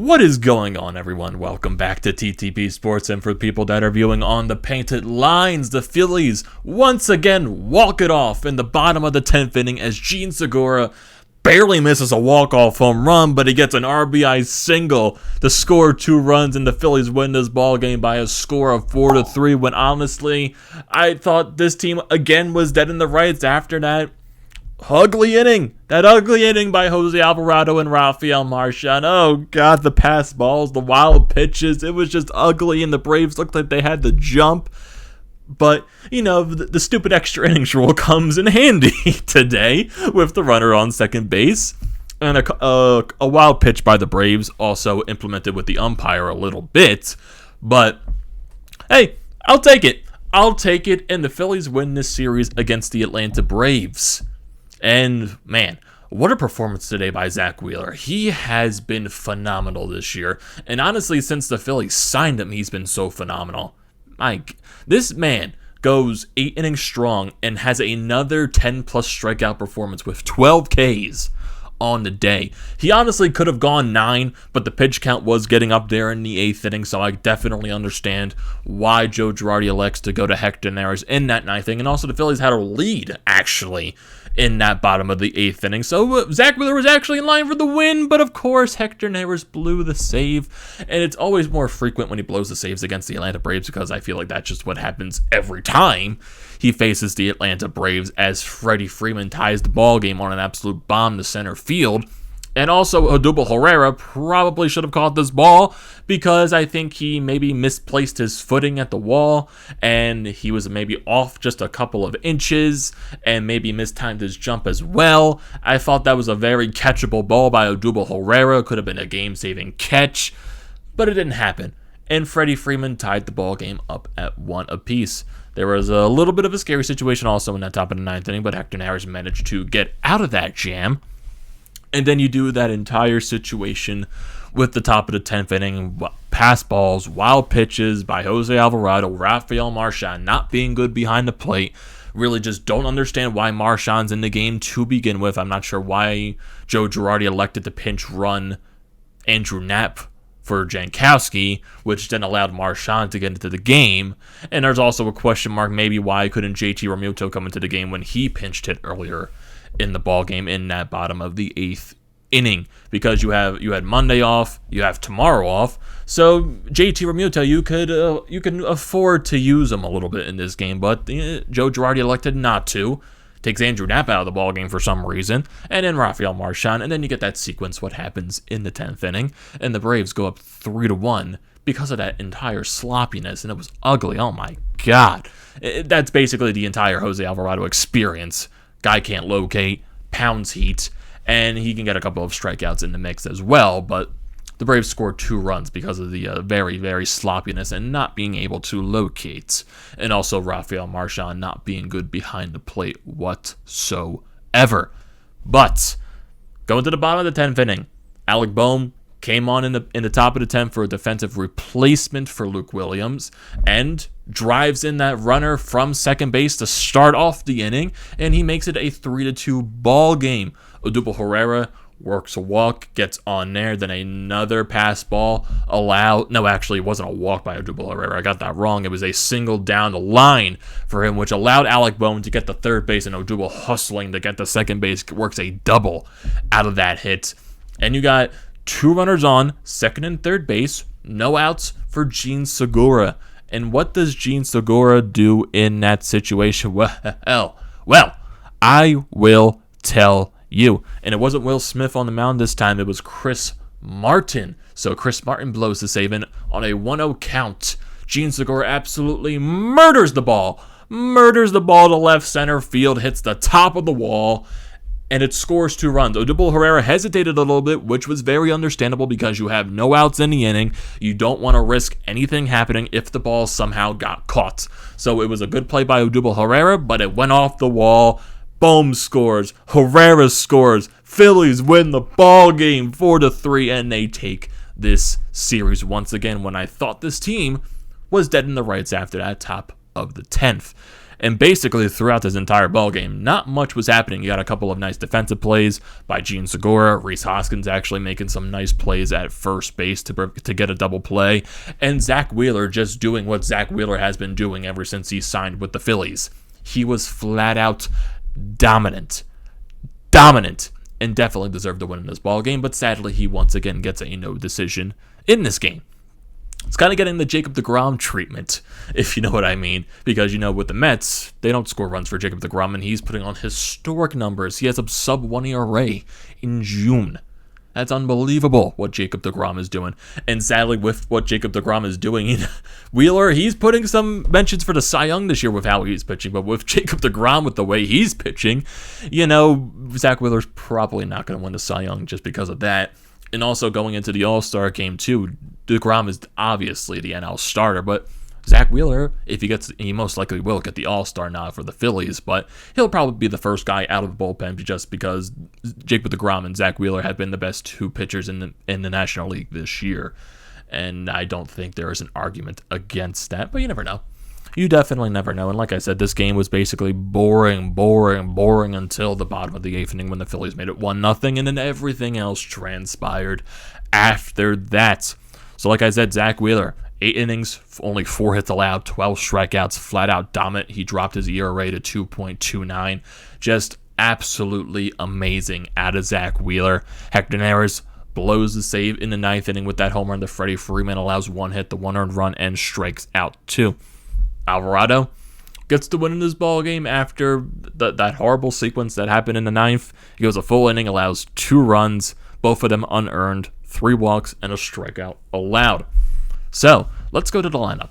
What is going on, everyone? Welcome back to TTP Sports, and for people that are viewing on the painted lines, the Phillies once again walk it off in the bottom of the 10th inning as Jean Segura barely misses a walk-off home run, but he gets an RBI single to score 2 runs, and the Phillies win this ball game by a score of 4-3, when honestly, I thought this team again was dead in the rights after that ugly inning by Jose Alvarado and Rafael Marchán. Oh God, the pass balls, the wild pitches, it was just ugly, and the Braves looked like they had to jump. But, you know, the stupid extra innings rule comes in handy today with the runner on second base. And a wild pitch by the Braves, also implemented with the umpire a little bit. But, hey, I'll take it. And the Phillies win this series against the Atlanta Braves. And, man, what a performance today by Zack Wheeler. He has been phenomenal this year. And honestly, since the Phillies signed him, he's been so phenomenal. This man goes 8 innings strong and has another 10-plus strikeout performance with 12 Ks on the day. He honestly could have gone 9, but the pitch count was getting up there in the 8th inning, so I definitely understand why Joe Girardi elects to go to Hector Neris in that 9th inning. And also, the Phillies had a lead, actually, in that bottom of the 8th inning. So Zack Wheeler was actually in line for the win, but of course Hector Neris blew the save, and it's always more frequent when he blows the saves against the Atlanta Braves, because I feel like that's just what happens every time he faces the Atlanta Braves, as Freddie Freeman ties the ball game on an absolute bomb to center field. And also, Odubel Herrera probably should have caught this ball, because I think he maybe misplaced his footing at the wall, and he was maybe off just a couple of inches, and maybe mistimed his jump as well. I thought that was a very catchable ball by Odubel Herrera. Could have been a game-saving catch, but it didn't happen. And Freddie Freeman tied the ball game up at 1 apiece. There was a little bit of a scary situation also in that top of the 9th inning, but Hector Neris managed to get out of that jam. And then you do that entire situation with the top of the 10th inning, pass balls, wild pitches by Jose Alvarado, Rafael Marchán not being good behind the plate. Really just don't understand why Marchand's in the game to begin with. I'm not sure why Joe Girardi elected to pinch run Andrew Knapp for Jankowski, which then allowed Marchand to get into the game. And there's also a question mark maybe why couldn't JT Realmuto come into the game when he pinched hit earlier in the ball game in that bottom of the 8th inning, because you had Monday off, you have tomorrow off, so JT Realmuto, you can afford to use him a little bit in this game, but Joe Girardi elected not to. Takes Andrew Knapp out of the ball game for some reason, and then Rafael Marchán, and then you get that sequence. What happens in the 10th inning, and the Braves go up 3-1 because of that entire sloppiness, and it was ugly. Oh my God, that's basically the entire Jose Alvarado experience. Guy can't locate, pounds heat, and he can get a couple of strikeouts in the mix as well, but the Braves scored 2 runs because of the very, very sloppiness and not being able to locate, and also Rafael Marchán not being good behind the plate whatsoever. But going to the bottom of the 10th inning, Alec Bohm came on in the top of the 10th for a defensive replacement for Luke Williams, and drives in that runner from second base to start off the inning, and he makes it a 3-2 ball game. Odubel Herrera works a walk, gets on there, then another pass ball allowed. No, actually, it wasn't a walk by Odubel Herrera. I got that wrong. It was a single down the line for him, which allowed Alec Bohm to get the third base, and Odubel hustling to get the second base, works a double out of that hit. And you got 2 runners on, second and third base, no outs for Jean Segura. And what does Jean Segura do in that situation? Well, I will tell you. And it wasn't Will Smith on the mound this time. It was Chris Martin. So Chris Martin blows the save in on a 1-0 count. Jean Segura absolutely murders the ball to left center field, hits the top of the wall, and it scores 2 runs. Odubel Herrera hesitated a little bit, which was very understandable because you have no outs in the inning. You don't want to risk anything happening if the ball somehow got caught. So it was a good play by Odubel Herrera, but it went off the wall. Bohm scores. Herrera scores. Phillies win the ball game 4-3, and they take this series once again when I thought this team was dead in the rights after that top of the 10th. And basically, throughout this entire ballgame, not much was happening. You got a couple of nice defensive plays by Gene Segura. Rhys Hoskins actually making some nice plays at first base to get a double play. And Zack Wheeler just doing what Zack Wheeler has been doing ever since he signed with the Phillies. He was flat out dominant, and definitely deserved to win in this ballgame. But sadly, he once again gets a no decision in this game. It's kind of getting the Jacob deGrom treatment, if you know what I mean. Because, with the Mets, they don't score runs for Jacob deGrom, and he's putting on historic numbers. He has a sub-1 ERA in June. That's unbelievable what Jacob deGrom is doing. And sadly, with what Jacob deGrom is doing, Wheeler, he's putting some mentions for the Cy Young this year with how he's pitching. But with Jacob deGrom, with the way he's pitching, Zack Wheeler's probably not going to win the Cy Young just because of that. And also going into the All-Star game, too, deGrom is obviously the NL starter, but Zack Wheeler, if he most likely will get the All-Star nod for the Phillies, but he'll probably be the first guy out of the bullpen just because Jacob deGrom and Zack Wheeler have been the best two pitchers in the National League this year. And I don't think there is an argument against that, but you never know. You definitely never know. And like I said, this game was basically boring until the bottom of the 8th inning when the Phillies made it 1-0, and then everything else transpired after that. So like I said, Zack Wheeler, 8 innings, only 4 hits allowed, 12 strikeouts, flat out dominant. He dropped his ERA to 2.29. Just absolutely amazing out of Zack Wheeler. Hector Neris blows the save in the 9th inning with that home run to Freddie Freeman, allows 1 hit, the 1 earned run, and strikes out 2. Alvarado gets the win in this ball game after that horrible sequence that happened in the 9th. He goes a full inning, allows 2 runs, both of them unearned, 3 walks, and a strikeout allowed. So, let's go to the lineup.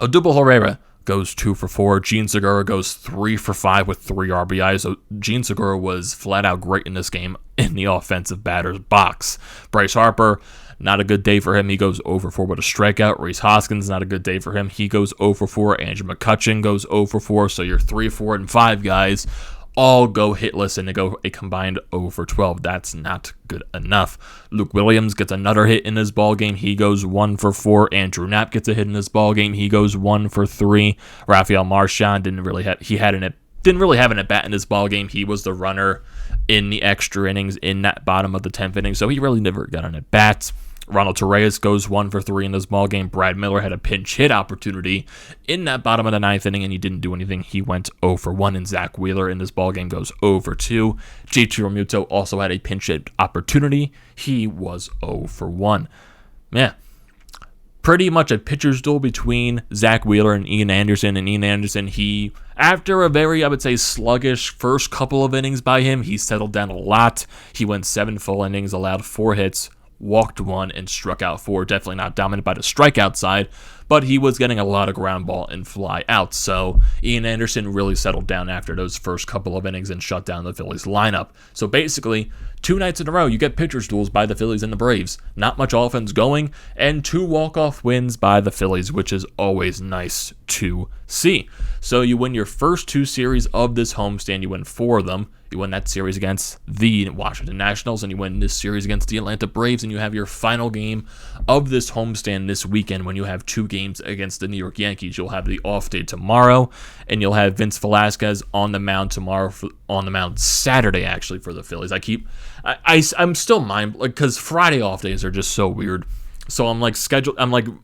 Odubel Herrera goes 2 for 4. Gene Segura goes 3 for 5 with 3 RBIs. So Gene Segura was flat out great in this game in the offensive batter's box. Bryce Harper, not a good day for him. He goes 0 for 4 with a strikeout. Rhys Hoskins, not a good day for him. He goes 0 for 4. Andrew McCutchen goes 0 for 4. So your 3, 4, and 5 guys all go hitless and they go a combined 0 for 12. That's not good enough. Luke Williams gets another hit in this ball game. He goes 1 for 4. Andrew Knapp gets a hit in this ball game. He goes 1 for 3. Rafael Marchand didn't really have an at-bat in this ball game. He was the runner in the extra innings in that bottom of the 10th inning, so he really never got an at-bat. Ronald Torreyes goes 1 for 3 in this ball game. Brad Miller had a pinch hit opportunity in that bottom of the 9th inning, and he didn't do anything. He went 0 for 1, and Zack Wheeler in this ball game goes 0 for 2. JT Realmuto also had a pinch hit opportunity. He was 0 for 1. Yeah, pretty much a pitcher's duel between Zack Wheeler and Ian Anderson. And Ian Anderson, after a very, I would say, sluggish first couple of innings by him, he settled down a lot. He went 7 full innings, allowed 4 hits, walked 1, and struck out 4. Definitely not dominant by the strikeout side, but he was getting a lot of ground ball and fly out. So Ian Anderson really settled down after those first couple of innings and shut down the Phillies lineup. So basically, 2 nights in a row, you get pitcher's duels by the Phillies and the Braves. Not much offense going, and 2 walk-off wins by the Phillies, which is always nice to see. So you win your first 2 series of this homestand. You win 4 of them. You win that series against the Washington Nationals, and you win this series against the Atlanta Braves, and you have your final game of this homestand this weekend when you have 2 games against the New York Yankees. You'll have the off day tomorrow, and you'll have Vince Velasquez on the mound tomorrow, Saturday, actually, for the Phillies. I'm still because Friday off days are just so weird. So I'm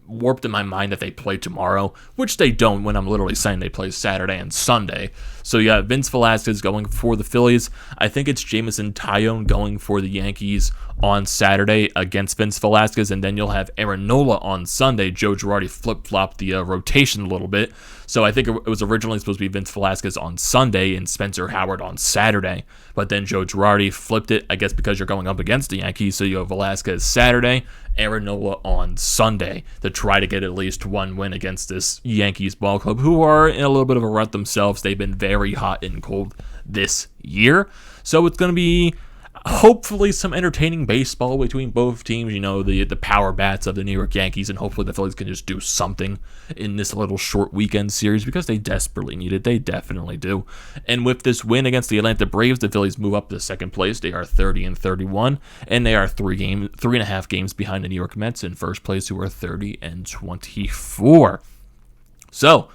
warped in my mind that they play tomorrow, which they don't when I'm literally saying they play Saturday and Sunday. So you have Vince Velasquez going for the Phillies. I think it's Jameson Taillon going for the Yankees on Saturday against Vince Velasquez, and then you'll have Aaron Nola on Sunday. Joe Girardi flip-flopped the rotation a little bit. So I think it was originally supposed to be Vince Velasquez on Sunday and Spencer Howard on Saturday. But then Joe Girardi flipped it, I guess because you're going up against the Yankees. So you have Velasquez Saturday, Aaron Nola on Sunday to try to get at least 1 win against this Yankees ball club, who are in a little bit of a rut themselves. They've been very hot and cold this year. So it's going to be hopefully some entertaining baseball between both teams. The power bats of the New York Yankees, and hopefully the Phillies can just do something in this little short weekend series because they desperately need it. They definitely do. And with this win against the Atlanta Braves, the Phillies move up to second place. They are 30-31, and they are 3.5 games behind the New York Mets in first place, who are 30-24. So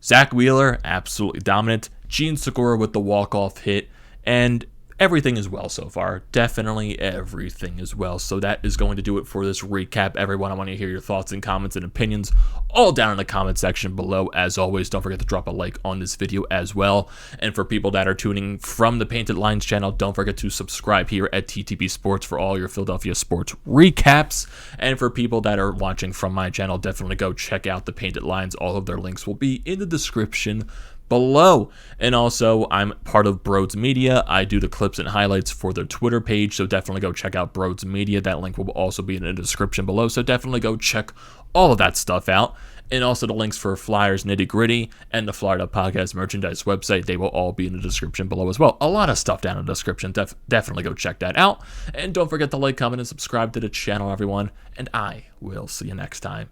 Zack Wheeler, absolutely dominant. Gene Segura with the walk-off hit. And everything is well so far. Definitely everything is well. So that is going to do it for this recap. Everyone, I want to hear your thoughts and comments and opinions all down in the comment section below. As always, don't forget to drop a like on this video as well. And for people that are tuning from the Painted Lines channel, don't forget to subscribe here at TTB Sports for all your Philadelphia sports recaps. And for people that are watching from my channel, definitely go check out the Painted Lines. All of their links will be in the description below. And also, I'm part of BrodesMedia. I do the clips and highlights for their Twitter page, so definitely go check out BrodesMedia. That link will also be in the description below, so definitely go check all of that stuff out. And also the links for Flyers Nitty Gritty and the Florida Podcast merchandise website, they will all be in the description below as well. A lot of stuff down in the description. Definitely go check that out. And don't forget to like, comment, and subscribe to the channel, everyone. And I will see you next time.